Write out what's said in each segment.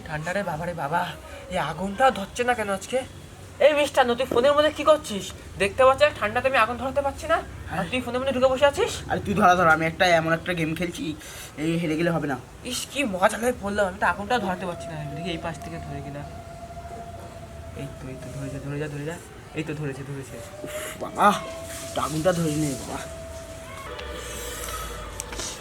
ঠান্ডা রে বাবা রে বাবা, এই আগুনটা ধরছে না কেন আজকে? এই মিস্টার, তুই ফোনের মধ্যে কি করছিস? দেখতে পাচ্ছিস ঠান্ডাতে আমি আগুন ধরাতে পারছি না, আর তুই ফোনের মধ্যে ঢুকে বসে আছিস। আরে তুই ধর, আমি এমন একটা গেম খেলছি, এই হেরে গেলে হবে না। ইস কি মজা লাগে বললাম, আমি তো আগুনটা ধরাতে পারছি না। দেখি এই পাশ থেকে ধরে কিনা। এই তো ধরে যা। এই তো ধরেছে। বাবা আগুনটা ধরে নে বাবা।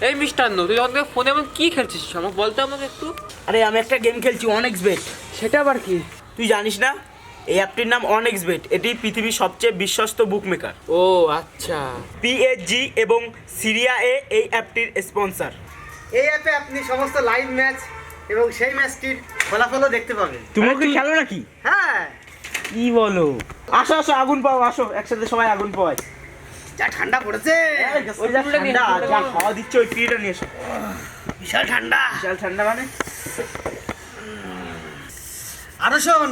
এই মিস্টার, তুই তখন থেকে ফোনে এমন কি খেলছিস আমাকে বলতে আমাকে একটু। আরে আমি একটা গেম খেলছি OneXBet। সেটা আবার কি? তুই জানিস না এই অ্যাপটির নাম OneXBet? এটি পৃথিবীর সবচেয়ে বিশ্বস্ত বুকমেকার। ও আচ্ছা। PSG এবং সিরিয়া এ এই অ্যাপটির স্পন্সর। এই অ্যাপে আপনি সমস্ত লাইভ ম্যাচ এবং সেই ম্যাচটির ফলাফলও দেখতে পাবেন। তুমি কি খেলো নাকি? হ্যাঁ, কি বলো? আসো আগুন পাও, আসো একসাথে সবাই আগুন পাওয়াই। যা ঠান্ডা পড়েছে, ওই যা ঠান্ডা, যা খাওয়া দিচ্ছে ওই পিড়িটা নিয়ে এসো। বিশাল ঠান্ডা। বিশাল ঠান্ডা মানে? আরো শোন,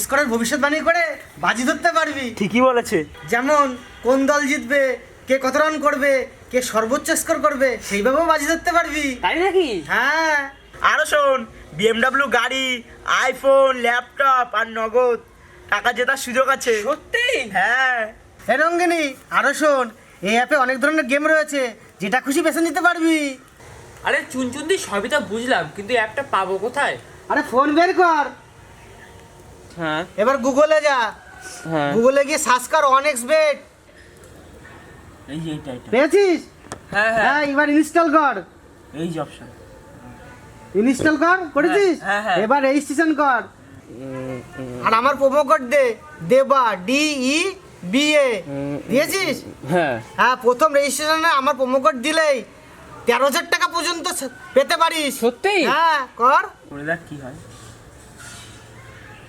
স্কোরের ভবিষ্যৎবাণী করে বাজি ধরতে পারবি। ঠিকই বলেছে। যেমন কোন দল জিতবে, কে কত রান করবে, কে সর্বোচ্চ স্কোর করবে, সেইভাবেও বাজি ধরতে পারবি। তাই নাকি? হ্যাঁ, আরো শোন, BMW গাড়ি, আইফোন, ল্যাপটপ আর নগদ টাকা জেতার সুযোগ আছে। সত্যি? হ্যাঁ। হে রঙ্গিনী, আরো শোন, এই অ্যাপে অনেক ধরনের গেম রয়েছে, যেটা খুশি বেছে নিতে পারবি। আরে চুনচুন্দি সবই তো বুঝলাম, কিন্তু অ্যাপটা পাবো কোথায়? আরে ফোন বের কর, হ্যাঁ এবার গুগলে যা, হ্যাঁ গুগলে গিয়ে সার্চ কর OneXBet। এই যে এটা পেয়েছিস? হ্যাঁ হ্যাঁ, এবার ইনস্টল কর। এই যে অপশন। ইনস্টল করেছিস? হ্যাঁ। এবার রেজিস্ট্রেশন কর। আর আমার প্রোমো কোড দে, দেবা DEBA দিয়েছিস? হ্যাঁ। হ্যাঁ, প্রথম রেজিস্ট্রেশনে আমার প্রোমো কোড দিলেই 13,000 টাকা পর্যন্ত পেতে পারিস। সত্যি? হ্যাঁ, কর। করে দেখ কি হয়।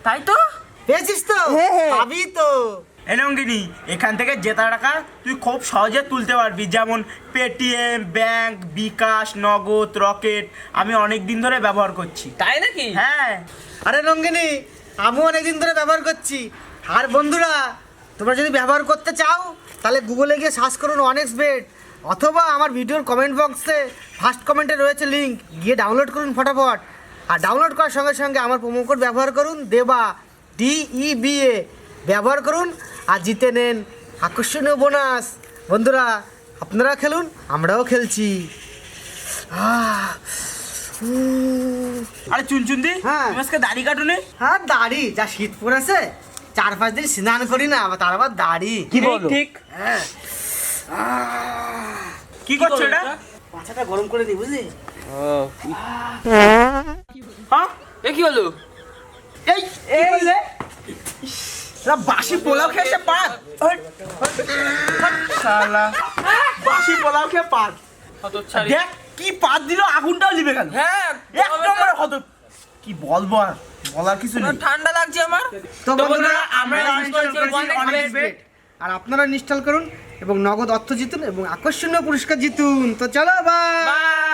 তাই তো? পেয়েছিস তো? হ্যাঁ। পাবি তো। এনঙ্গিনি, এখান থেকে জেতা টাকা তুই খুব সহজে তুলতে পারবি, যেমন পেটিএম, ব্যাংক, বিকাশ, নগদ, রকেট। আমি অনেক দিন ধরে ব্যবহার করছি। তাই নাকি? হ্যাঁ। আরে রঙ্গিনী, আমিও অনেকদিন ধরে ব্যবহার করছি। আর বন্ধুরা, তোমরা যদি ব্যবহার করতে চাও তাহলে গুগলে গিয়ে সার্চ করুন OneXBet, অথবা আমার ভিডিওর কমেন্ট বক্সে ফার্স্ট কমেন্টে রয়েছে লিঙ্ক, গিয়ে ডাউনলোড করুন ফটাফট। আর ডাউনলোড করার সঙ্গে সঙ্গে আমার প্রোমো কোড ব্যবহার করুন, দেবা DEBA ব্যবহার করুন, আর জিতে নেন আকর্ষণীয় বোনাস। বন্ধুরা, আপনারা খেলুন, আমরাও খেলছি। আরে চুনচুন্দি, হ্যাঁ। তুমি আজকে দাড়ি কাটুনি? হ্যাঁ, দাড়ি যা শীত পড়েছে, 4-5 দিন স্নান করি না, তার আবার দাড়ি। কি বলো? ঠিক। হ্যাঁ, কি করছো এটা? মাথাটা গরম করে দিই, বুঝলি? হ্যাঁ? এ কি হলো? এই এই বললে? এরা বাসি পোলাও খেয়েছে পাত। শালা বাসি পোলাও খেয়ে পাত। হতচ্ছাড়ি। দেখ কি পাত দিল, আগুনটাও লিবে গেল। হ্যাঁ, এক নম্বর হত। কি বলবো আর, বলার কিছু নেই। ঠান্ডা লাগছে আমার। তো বন্ধুরা, আমরা install install করেছি করেছি OneXBet। আর আপনারা ইনস্টল করুন এবং নগদ অর্থ জিতুন এবং আকর্ষণীয় পুরস্কার জিতুন। তো চলো, বাই। বাই।